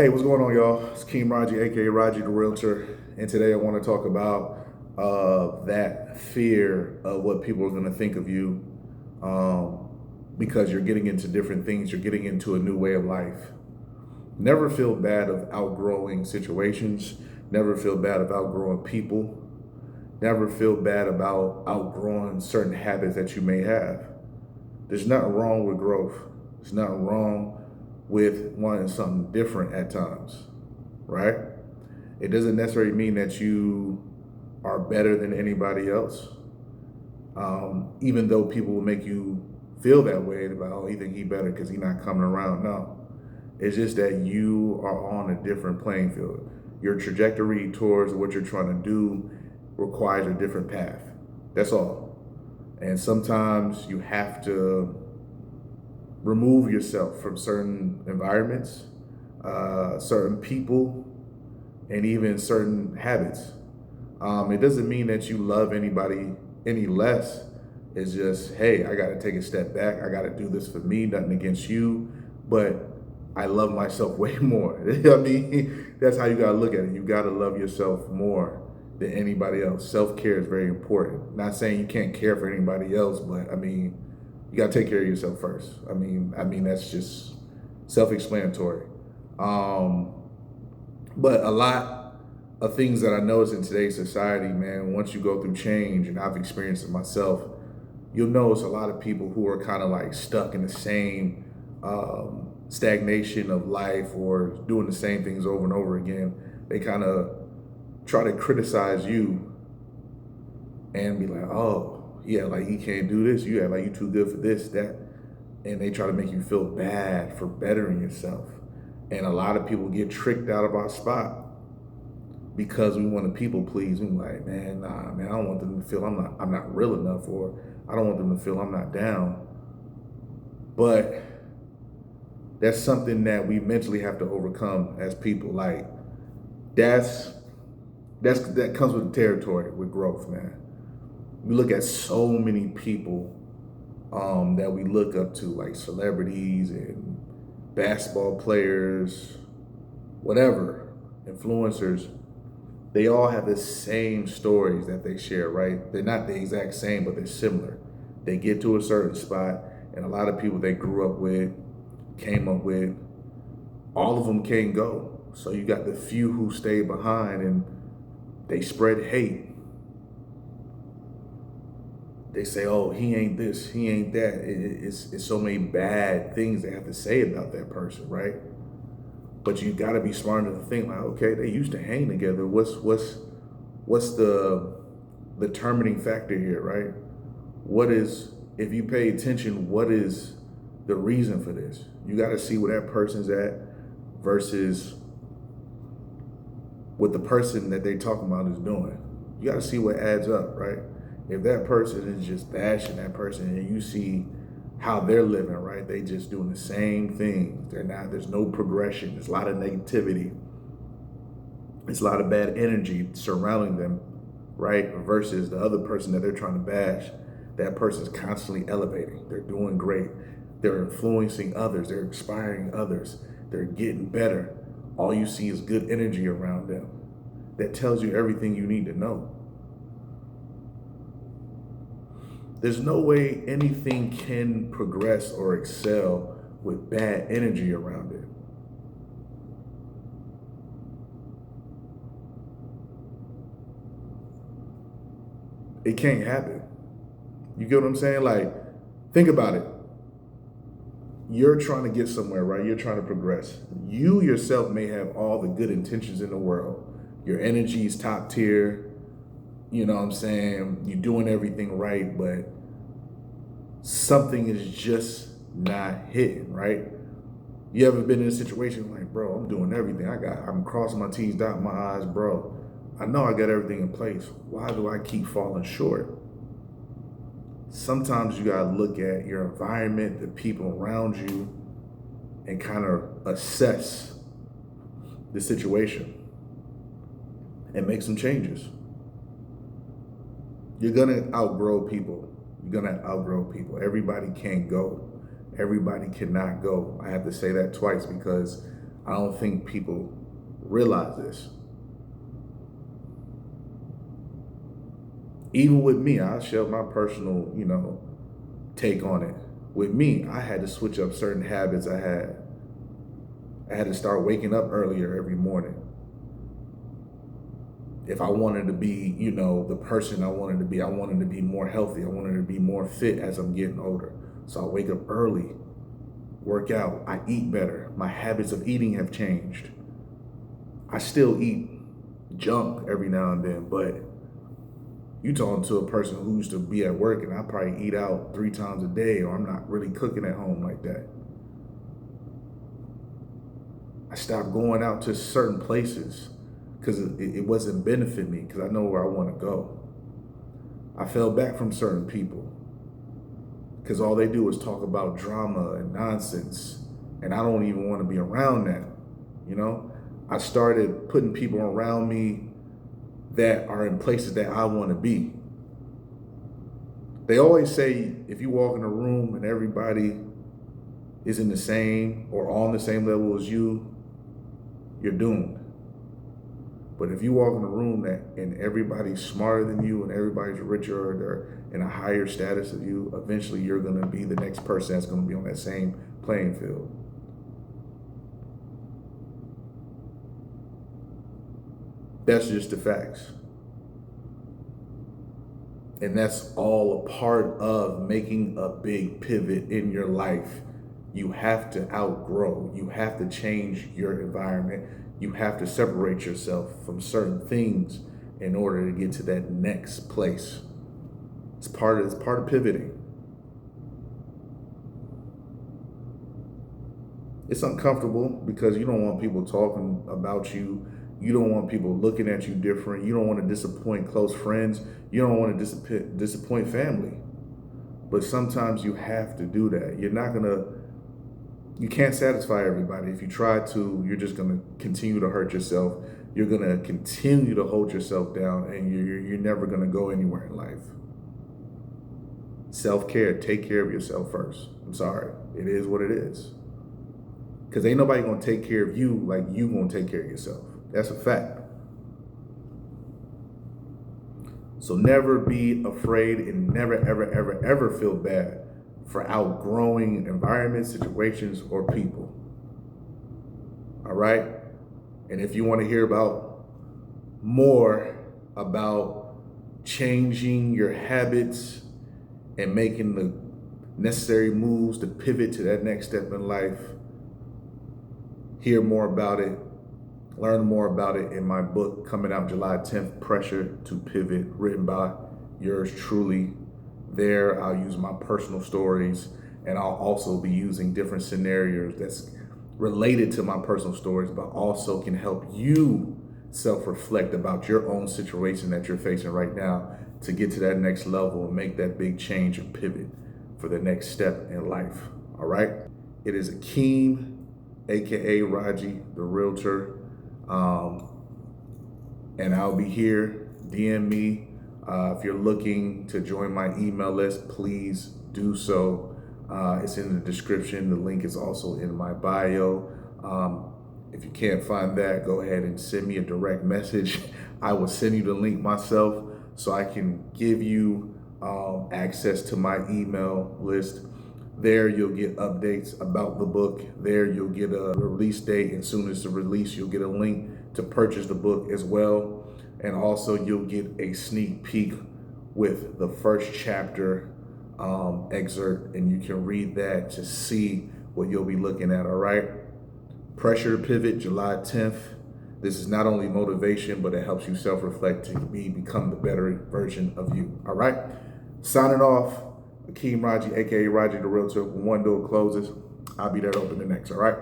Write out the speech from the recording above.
Hey, what's going on, y'all? It's Keem Raji, aka Raji the Realtor, and today I want to talk about that fear of what people are going to think of you, um, because you're getting into different things. You're getting into a new way of life. Never feel bad of outgrowing situations. Never feel bad of outgrowing people. Never feel bad about outgrowing certain habits that you may have. There's nothing wrong with growth. There's nothing wrong with wanting something different at times, right? It doesn't necessarily mean that you are better than anybody else. Even though people will make you feel that way about, oh, he think he better because he's not coming around. No, it's just that you are on a different playing field. Your trajectory towards what you're trying to do requires a different path. That's all. And sometimes you have to remove yourself from certain environments, certain people, and even certain habits. It doesn't mean that you love anybody any less. It's just, hey, I got to take a step back. I got to do this for me, nothing against you, but I love myself way more. I mean, that's how you got to look at it. You got to love yourself more than anybody else. Self care is very important. Not saying you can't care for anybody else, but I mean, you got to take care of yourself first. I mean that's just self-explanatory. Um, but a lot of things that I notice in today's society, man, once you go through change, and I've experienced it myself, you'll notice a lot of people who are kind of like stuck in the same stagnation of life or doing the same things over and over again. They kind of try to criticize you and be like, oh, yeah, like he can't do this. You act like you too good for this, that. And they try to make you feel bad for bettering yourself. And a lot of people get tricked out of our spot because we want to people please. We're like, man, nah, man, I don't want them to feel I'm not real enough, or I don't want them to feel I'm not down. But that's something that we mentally have to overcome as people. Like that's that comes with the territory with growth, man. We look at so many people that we look up to, like celebrities and basketball players, whatever, influencers. They all have the same stories that they share, right? They're not the exact same, but they're similar. They get to a certain spot, and a lot of people they grew up with, came up with, all of them can't go. So you got the few who stay behind and they spread hate. They say, oh, he ain't this, he ain't that. It's so many bad things they have to say about that person, right? But you got to be smart enough to think like, okay, they used to hang together. What's the determining factor here, right? What is, if you pay attention, what is the reason for this? You got to see where that person's at versus what the person that they talking about is doing. You got to see what adds up, right? If that person is just bashing that person and you see how they're living, right? They just doing the same thing. There's no progression. There's a lot of negativity. It's a lot of bad energy surrounding them, right? Versus the other person that they're trying to bash. That person's constantly elevating. They're doing great. They're influencing others. They're inspiring others. They're getting better. All you see is good energy around them. That tells you everything you need to know. There's no way anything can progress or excel with bad energy around it. It can't happen. You get what I'm saying? Like, think about it. You're trying to get somewhere, right? You're trying to progress. You yourself may have all the good intentions in the world. Your energy is top tier. You know what I'm saying? You're doing everything right, but something is just not hitting, right? You ever been in a situation like, bro, I'm doing everything. I'm crossing my T's, dotting my I's, bro. I know I got everything in place. Why do I keep falling short? Sometimes you gotta look at your environment, the people around you, and kind of assess the situation and make some changes. You're gonna outgrow people. You're gonna outgrow people. Everybody can't go. Everybody cannot go. I have to say that twice because I don't think people realize this. Even with me, I'll share my personal, take on it. With me, I had to switch up certain habits I had. I had to start waking up earlier every morning. If I wanted to be, the person I wanted to be, I wanted to be more healthy. I wanted to be more fit as I'm getting older. So I wake up early, work out, I eat better. My habits of eating have changed. I still eat junk every now and then, but you talking to a person who used to be at work and I probably eat out 3 times a day, or I'm not really cooking at home like that. I stopped going out to certain places because it wasn't benefiting me, because I know where I want to go. I fell back from certain people because all they do is talk about drama and nonsense, and I don't even want to be around that. I started putting people around me that are in places that I want to be. They always say if you walk in a room and everybody is in the same or on the same level as you, you're doomed. But if you walk in a room and everybody's smarter than you and everybody's richer or they're in a higher status of you, eventually you're going to be the next person that's going to be on that same playing field. That's just the facts. And that's all a part of making a big pivot in your life. You have to outgrow. You have to change your environment. You have to separate yourself from certain things in order to get to that next place. It's part of pivoting. It's uncomfortable because you don't want people talking about you. You don't want people looking at you different. You don't want to disappoint close friends. You don't want to disappoint family. But sometimes you have to do that. You can't satisfy everybody. If you try to, you're just going to continue to hurt yourself. You're going to continue to hold yourself down, and you're never going to go anywhere in life. Self-care, take care of yourself first. I'm sorry. It is what it is. Because ain't nobody going to take care of you like you going to take care of yourself. That's a fact. So never be afraid and never, ever, ever, ever feel bad for outgrowing environments, situations, or people. All right? And if you want to hear about more about changing your habits and making the necessary moves to pivot to that next step in life, hear more about it, learn more about it in my book coming out July 10th, Pressure to Pivot, written by yours truly. There, I'll use my personal stories, and I'll also be using different scenarios that's related to my personal stories, but also can help you self-reflect about your own situation that you're facing right now to get to that next level and make that big change and pivot for the next step in life. All right? It is Akeem, aka Raji, the Realtor. And I'll be here. DM me. If you're looking to join my email list, please do so. It's in the description. The link is also in my bio. If you can't find that, go ahead and send me a direct message. I will send you the link myself so I can give you access to my email list. There you'll get updates about the book. There you'll get a release date. As soon as the release, you'll get a link to purchase the book as well. And also you'll get a sneak peek with the first chapter excerpt, and you can read that to see what you'll be looking at, all right? Pressure to Pivot, July 10th. This is not only motivation, but it helps you self-reflect to become the better version of you, all right? Signing off. Akeem Raji, aka Raji the Realtor. When one door closes, I'll be there to open the next, all right?